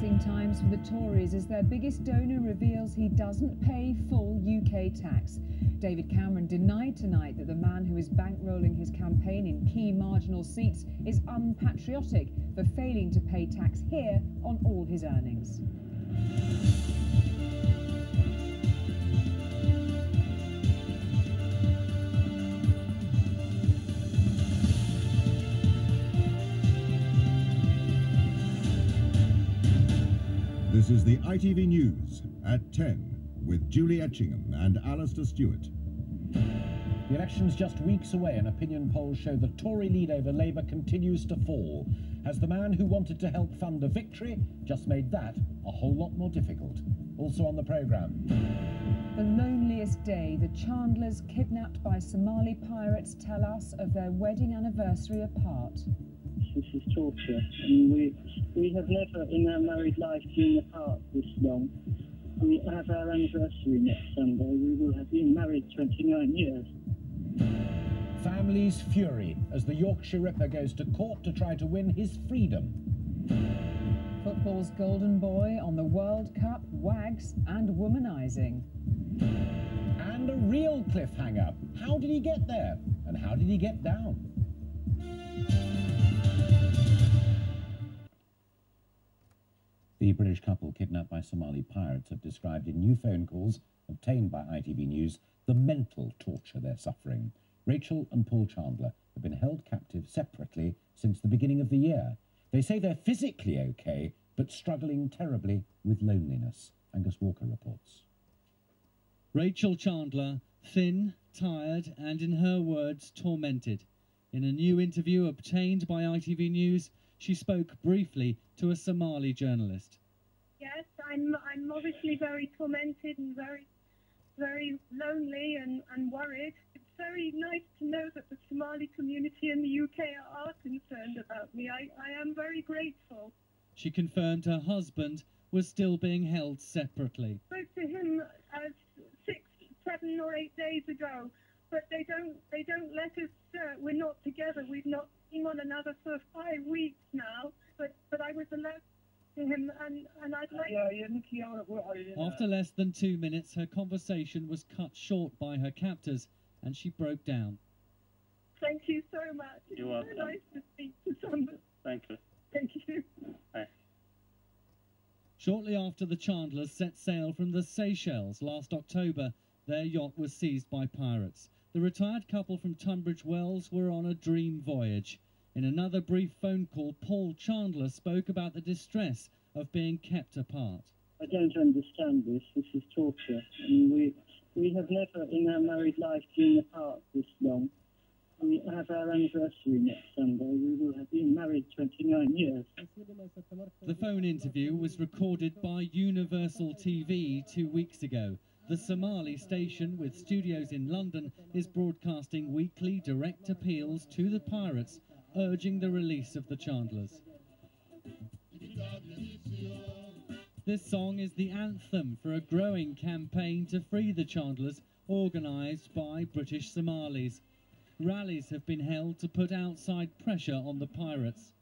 Distressing times for the Tories as their biggest donor reveals he doesn't pay full UK tax. David Cameron denied tonight that the man who is bankrolling his campaign in key marginal seats is unpatriotic for failing to pay tax here on all his earnings. This is the ITV News at 10 with Julie Etchingham and Alistair Stewart. The election's just weeks away and opinion polls show the Tory lead over Labour continues to fall. Has the man who wanted to help fund a victory just made that a whole lot more difficult? Also on the programme. The loneliest day, the Chandlers kidnapped by Somali pirates tell us of their wedding anniversary apart. This is torture, and we have never in our married life been apart this long. We have our anniversary next Sunday. We will have been married 29 years. Families fury as the Yorkshire Ripper goes to court to try to win his freedom. Football's golden boy on the World Cup, wags and womanising. And a real cliffhanger. How did he get there? And how did he get down? The British couple kidnapped by Somali pirates have described in new phone calls obtained by ITV News the mental torture they're suffering. Rachel and Paul Chandler have been held captive separately since the beginning of the year. They say they're physically okay, but struggling terribly with loneliness. Angus Walker reports. Rachel Chandler, thin, tired, and in her words, tormented. In a new interview obtained by ITV News, she spoke briefly to a Somali journalist. Yes, I'm obviously very tormented and very lonely and worried. It's very nice to know that the Somali community in the UK are concerned about me. I am very grateful. She confirmed her husband was still being held separately. I spoke to him 6, 7 or 8 days ago, but they don't let us. We're not together. We've not seen one another for 5 weeks now. But I was allowed to him, and I'd like. After less than 2 minutes, her conversation was cut short by her captors, and she broke down. Thank you so much. You're welcome. It's so nice to speak to somebody. Thank you. Thank you. Bye. Shortly after the Chandlers set sail from the Seychelles last October, their yacht was seized by pirates. The retired couple from Tunbridge Wells were on a dream voyage. In another brief phone call, Paul Chandler spoke about the distress of being kept apart. I don't understand this. This is torture, and we have never in our married life been apart this long. We have our anniversary next Sunday. We will have been married 29 years. The phone interview was recorded by Universal TV 2 weeks ago. The Somali station, with studios in London, is broadcasting weekly direct appeals to the pirates, urging the release of the Chandlers. This song is the anthem for a growing campaign to free the Chandlers, organised by British Somalis. Rallies have been held to put outside pressure on the pirates.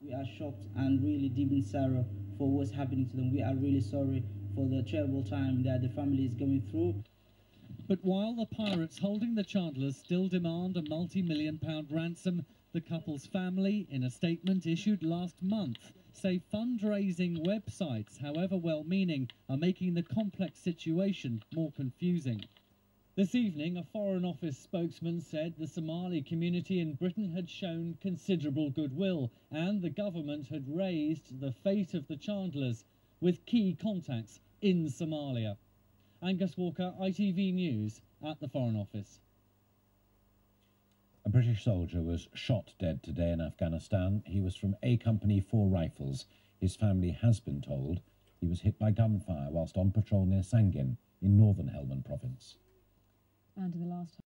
We are shocked and really deep in sorrow for what's happening to them. We are really sorry for the terrible time that the family is going through. But while the pirates holding the Chandlers still demand a multi-million-pound ransom, the couple's family, in a statement issued last month, say fundraising websites, however well-meaning, are making the complex situation more confusing. This evening, a Foreign Office spokesman said the Somali community in Britain had shown considerable goodwill and the government had raised the fate of the Chandlers with key contacts in Somalia. Angus Walker, ITV News at the Foreign Office. A British soldier was shot dead today in Afghanistan. He was from A Company 4 Rifles. His family has been told he was hit by gunfire whilst on patrol near Sangin in northern Helmand province. And in the last